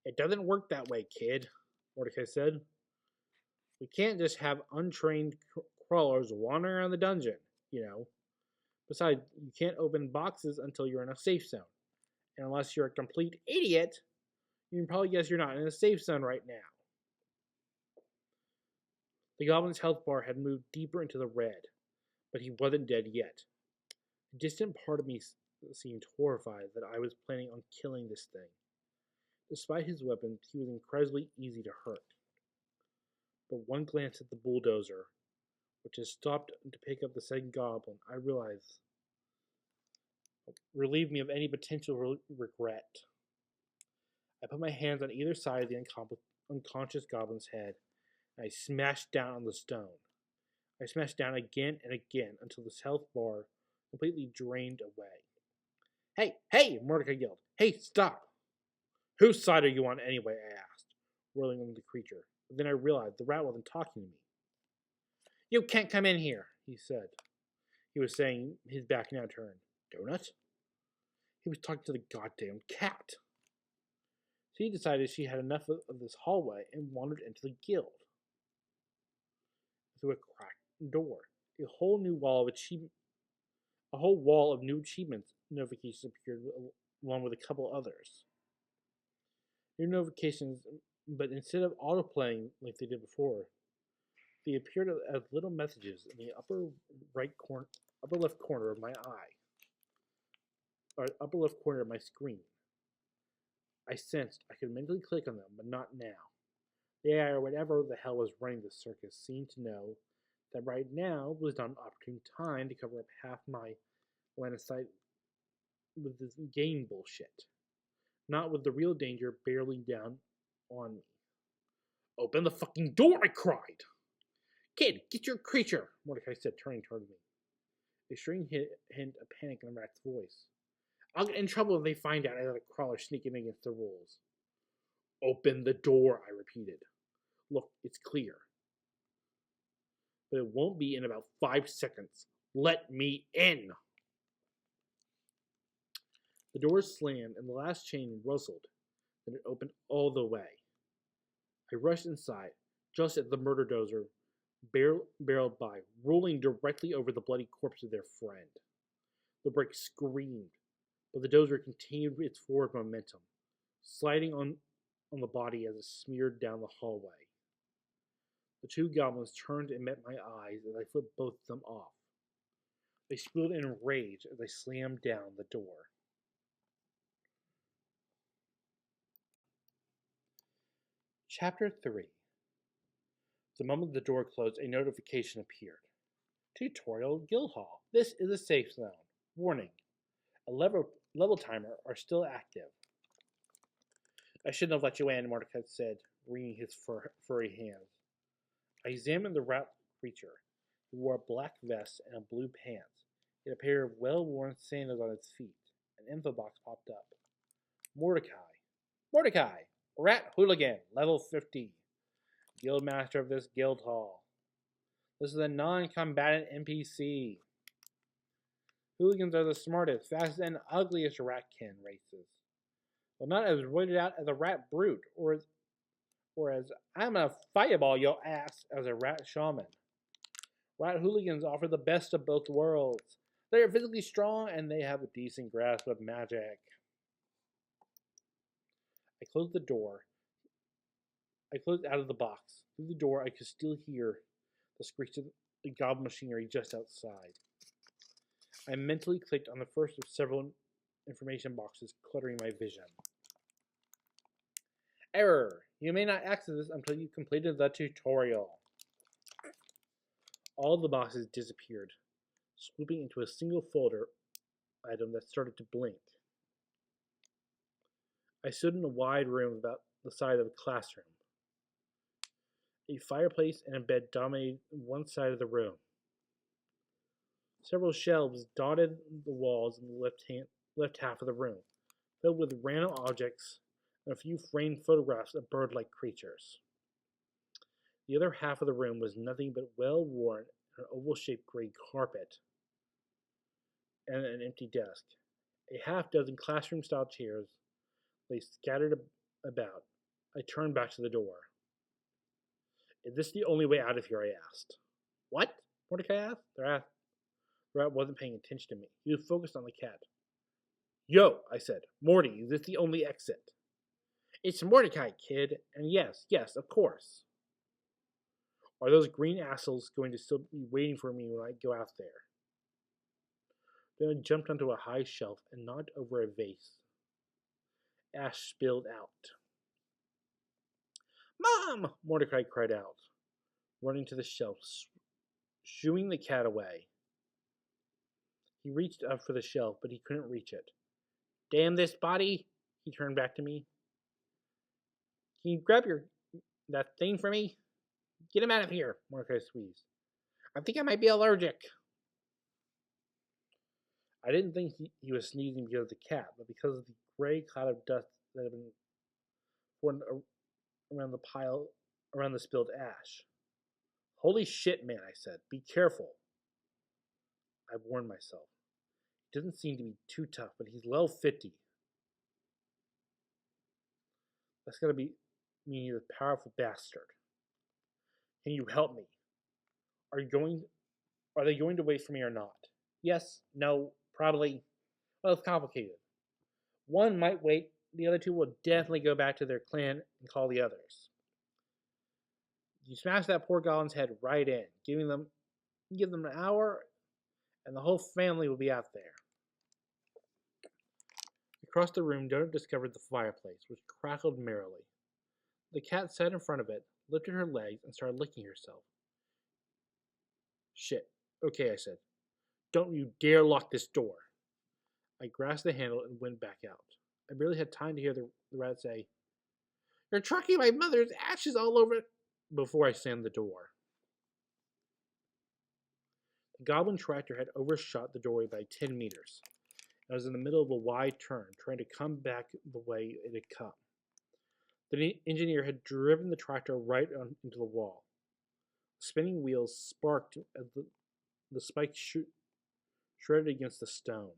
It doesn't work that way, kid, Mordecai said. We can't just have untrained crawlers wandering around the dungeon, you know. Besides, you can't open boxes until you're in a safe zone. And unless you're a complete idiot, you can probably guess you're not in a safe zone right now. The goblin's health bar had moved deeper into the red, but he wasn't dead yet. A distant part of me seemed horrified that I was planning on killing this thing. Despite his weapons, he was incredibly easy to hurt. But one glance at the bulldozer, which had stopped to pick up the second goblin, I realized relieved me of any potential regret. I put my hands on either side of the unconscious goblin's head, and I smashed down on the stone. I smashed down again and again until this health bar completely drained away. Hey, Mordecai yelled. Hey, stop! Whose side are you on anyway, I asked, whirling on the creature. But then I realized the rat wasn't talking to me. You can't come in here, he said. He was saying, his back now turned. Donut? He was talking to the goddamn cat. She decided she had enough of this hallway and wandered into the guild. Through a cracked door, a whole wall of new achievements notifications appeared along with a couple others. New notifications, but instead of autoplaying like they did before, they appeared as little messages in the upper left corner of my eye, or upper left corner of my screen. I sensed I could mentally click on them, but not now. The AI or whatever the hell was running this circus seemed to know that right now was not an opportune time to cover up half my line of sight with this game bullshit. Not with the real danger barreling down on me. Open the fucking door, I cried. Kid, get your creature, Mordecai said, turning toward me. A strange hint of panic in the rat's voice. I'll get in trouble if they find out I let a crawler sneak in against the rules. Open the door, I repeated. Look, it's clear. But it won't be in about 5 seconds. Let me in! The door slammed and the last chain rustled, then it opened all the way. I rushed inside, just as the murder dozer barreled by, rolling directly over the bloody corpse of their friend. The brake screamed, but the dozer continued its forward momentum, sliding on the body as it smeared down the hallway. The two goblins turned and met my eyes as I flipped both of them off. They squealed in rage as I slammed down the door. Chapter 3. The moment the door closed, a notification appeared. Tutorial Guildhall. This is a safe zone. Warning. A level timer are still active. I shouldn't have let you in, Mordecai said, wringing his furry hands. I examined the rat creature. He wore a black vest and blue pants. He had a pair of well-worn sandals on his feet. An info box popped up. Mordecai! Rat Hooligan, level 50. Guildmaster of this guild hall. This is a non-combatant NPC. Hooligans are the smartest, fastest, and ugliest ratkin races. But not as roided out as a rat brute, or as I'm gonna fireball your ass as a rat shaman. Rat hooligans offer the best of both worlds. They are physically strong and they have a decent grasp of magic. I closed the door. I closed out of the box. Through the door, I could still hear the screech of the goblin machinery just outside. I mentally clicked on the first of several information boxes, cluttering my vision. Error! You may not access this until you've completed the tutorial. All the boxes disappeared, swooping into a single folder item that started to blink. I stood in a wide room about the size of a classroom. A fireplace and a bed dominated one side of the room. Several shelves dotted the walls in the left half of the room, filled with random objects and a few framed photographs of bird-like creatures. The other half of the room was nothing but well-worn an oval-shaped gray carpet and an empty desk. A half-dozen classroom-style chairs lay scattered about. I turned back to the door. Is this the only way out of here? I asked. What? Mordecai asked. The rat wasn't paying attention to me. He was focused on the cat. Yo, I said. Morty, is this the only exit? It's Mordecai, kid. And yes, of course. Are those green assholes going to still be waiting for me when I go out there? Then I jumped onto a high shelf and knocked over a vase. Ash spilled out. Mom! Mordecai cried out, running to the shelf, shooing the cat away. He reached up for the shelf, but he couldn't reach it. Damn this body! He turned back to me. Can you grab that thing for me? Get him out of here, Mordecai squeezed. I think I might be allergic. I didn't think he was sneezing because of the cat, but because of the gray cloud of dust that had been formed around the spilled ash. Holy shit, man, I said. Be careful. I warned myself. He doesn't seem to be too tough, but he's level 50. That's gotta be mean he's a powerful bastard. Can you help me? Are they going to wait for me or not? Yes, no, probably. Well, it's complicated. One might wait, the other two will definitely go back to their clan and call the others. You smash that poor goblin's head right in, give them an hour, and the whole family will be out there. Across the room, Donut discovered the fireplace, which crackled merrily. The cat sat in front of it, lifted her legs, and started licking herself. Shit. Okay, I said. Don't you dare lock this door. I grasped the handle and went back out. I barely had time to hear the rat say, You're trucking my mother's ashes all over it, before I slammed the door. The goblin tractor had overshot the doorway by 10 meters. I was in the middle of a wide turn, trying to come back the way it had come. The engineer had driven the tractor right into the wall. The spinning wheels sparked as the spikes shredded against the stone.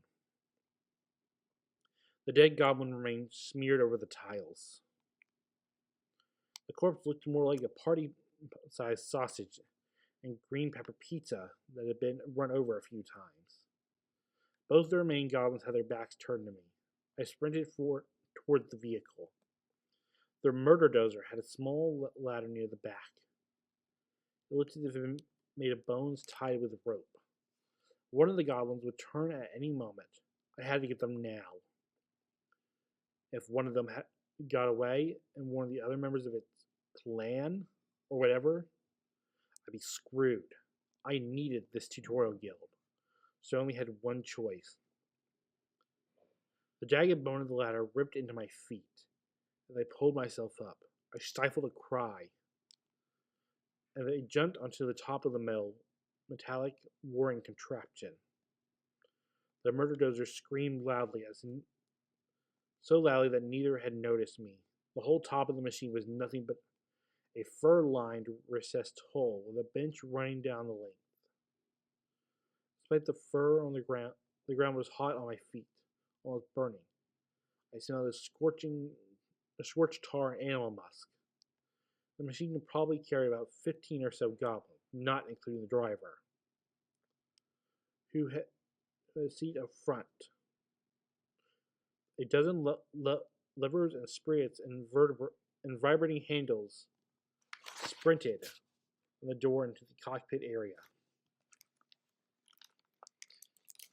The dead goblin remained smeared over the tiles. The corpse looked more like a party-sized sausage and green pepper pizza that had been run over a few times. Both the remaining goblins had their backs turned to me. I sprinted toward the vehicle. The murder dozer had a small ladder near the back. It looked as if it had made of bones tied with rope. One of the goblins would turn at any moment. I had to get them now. If one of them got away and one of the other members of its clan or whatever, I'd be screwed. I needed this tutorial guild, so I only had one choice. The jagged bone of the ladder ripped into my feet. As I pulled myself up, I stifled a cry. As I jumped onto the top of the metallic whirring contraption. The murder dozer screamed loudly, so loudly that neither had noticed me. The whole top of the machine was nothing but a fur-lined recessed hole with a bench running down the length. Despite the fur on the ground was hot on my feet, almost burning. I smelled a scorched tar and animal musk. The machine could probably carry about 15 or so goblins, not including the driver, who the seat up front. A dozen levers and sprockets and vibrating handles sprinted from the door into the cockpit area.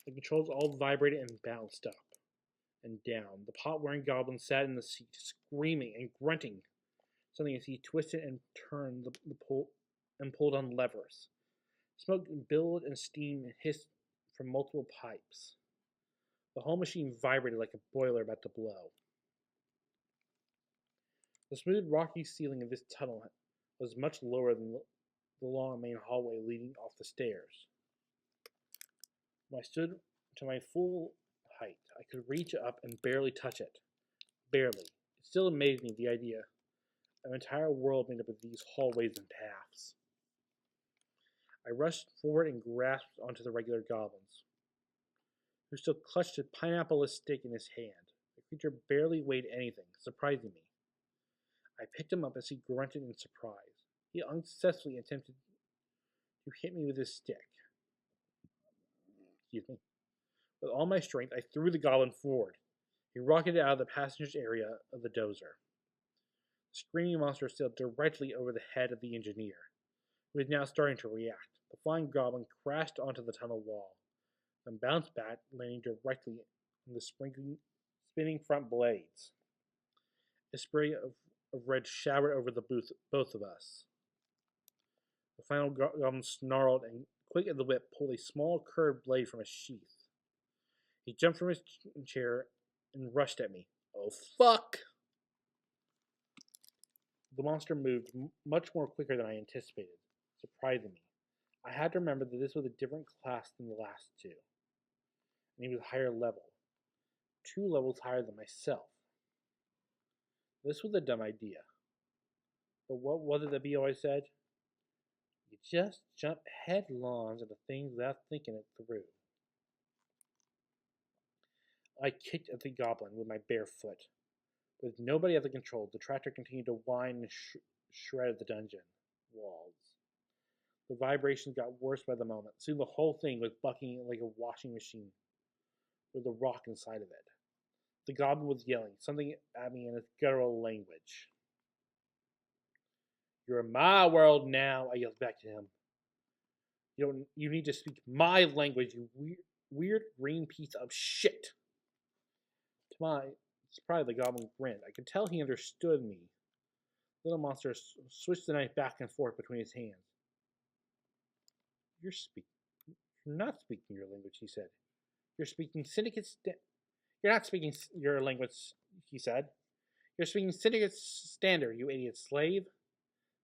The controls all vibrated and bounced up and down. The pot-wearing goblin sat in the seat, screaming and grunting something as he twisted and turned and pulled on levers. Smoke billowed and steam hissed from multiple pipes. The whole machine vibrated like a boiler about to blow. The smooth, rocky ceiling of this tunnel was much lower than the long main hallway leading off the stairs. When I stood to my full height, I could reach up and barely touch it. Barely. It still amazed me, the idea of an entire world made up of these hallways and paths. I rushed forward and grasped onto the regular goblins, who still clutched a pineapple stick in his hand. The creature barely weighed anything, surprising me. I picked him up as he grunted in surprise. He unsuccessfully attempted to hit me with his stick. Excuse me. With all my strength, I threw the goblin forward. He rocketed out of the passenger's area of the dozer. The screaming monster sailed directly over the head of the engineer, who was now starting to react. The flying goblin crashed onto the tunnel wall, then bounced back, landing directly on the spinning front blades. A spray of red showered over both of us. The final goblin snarled and, quick as the whip, pulled a small curved blade from his sheath. He jumped from his chair and rushed at me. Oh, fuck! The monster moved much more quicker than I anticipated, surprising me. I had to remember that this was a different class than the last two, and he was higher level, 2 levels higher than myself. This was a dumb idea. But what was it that B always said? You just jump headlong into things without thinking it through. I kicked at the goblin with my bare foot. With nobody at the controls, the tractor continued to whine and shred the dungeon walls. The vibrations got worse by the moment. Soon the whole thing was bucking like a washing machine with a rock inside of it. The goblin was yelling something at me in his guttural language. You're in my world now, I yelled back to him. You need to speak my language, you weird green piece of shit. To my surprise, the goblin grinned. I could tell he understood me. The little monster switched the knife back and forth between his hands. You're not speaking your language, he said. You're speaking syndicate. You're not speaking your language, he said. You're speaking syndicate standard, you idiot slave.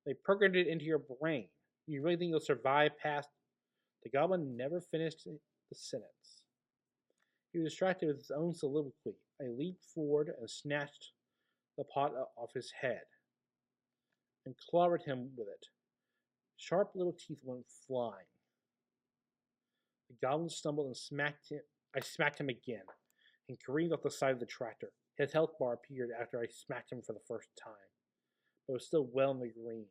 They programmed it into your brain. You really think you'll survive past... The goblin never finished the sentence. He was distracted with his own soliloquy. I leaped forward and snatched the pot off his head and clobbered him with it. Sharp little teeth went flying. The goblin stumbled and I smacked him again and careened off the side of the tractor. His health bar appeared after I smacked him for the first time, but was still well in the green.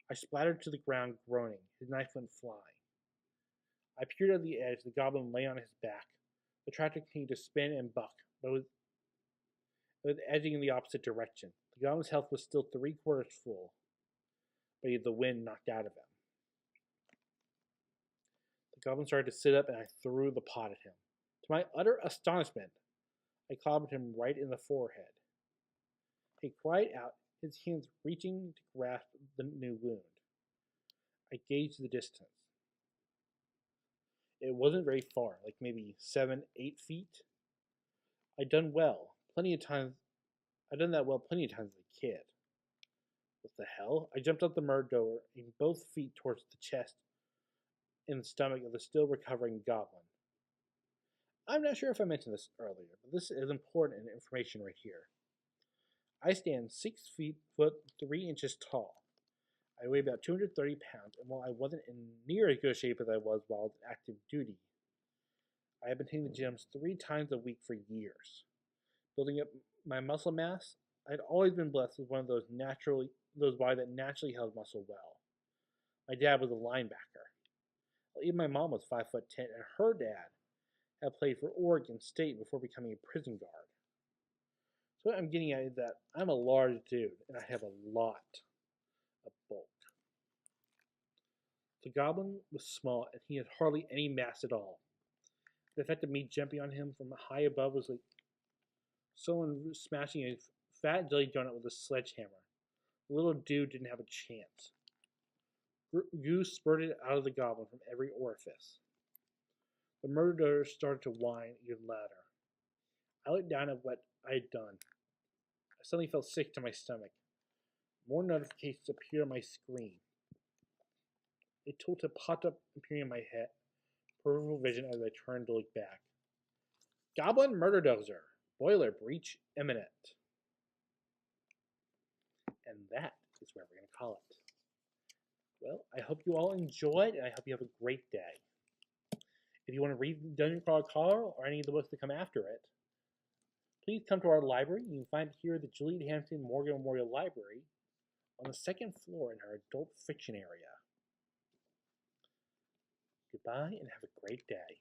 I splattered to the ground, groaning. His knife went flying. I peered at the edge. The goblin lay on his back. The tractor continued to spin and buck, but it was edging in the opposite direction. The goblin's health was still 3/4 full, but he had the wind knocked out of him. The goblin started to sit up, and I threw the pot at him. To my utter astonishment, I clobbered him right in the forehead. He cried out, his hands reaching to grasp the new wound. I gauged the distance. It wasn't very far, like maybe 7-8 feet. I'd done that well plenty of times as a kid. What the hell? I jumped out the murder door, aimed both feet towards the chest and the stomach of the still recovering goblin. I'm not sure if I mentioned this earlier, but this is important information right here. I stand 6 foot 3 inches tall. I weigh about 230 pounds, and while I wasn't in near as good shape as I was while on active duty, I have been hitting the gyms 3 times a week for years. Building up my muscle mass, I'd always been blessed with one of those bodies that naturally held muscle well. My dad was a linebacker. Even my mom was 5'10", and her dad had played for Oregon State before becoming a prison guard. So what I'm getting at is that I'm a large dude, and I have a lot of bulk. The goblin was small, and he had hardly any mass at all. The effect of me jumping on him from high above was like someone smashing a fat jelly donut with a sledgehammer. The little dude didn't have a chance. Goo spurted out of the goblin from every orifice. The murderer started to whine even louder. I looked down at what I had done. I suddenly felt sick to my stomach. More notifications appeared on my screen. A tooltip popped up, appearing in my head, peripheral vision as I turned to look back. Goblin Murder Dozer. Boiler breach imminent. And that is where we're going to call it. Well, I hope you all enjoyed, and I hope you have a great day. If you want to read Dungeon Crawler Carl or any of the books that come after it, please come to our library. You can find it here at the Juliet Hampton Morgan Memorial Library on the second floor in our adult fiction area. Goodbye and have a great day.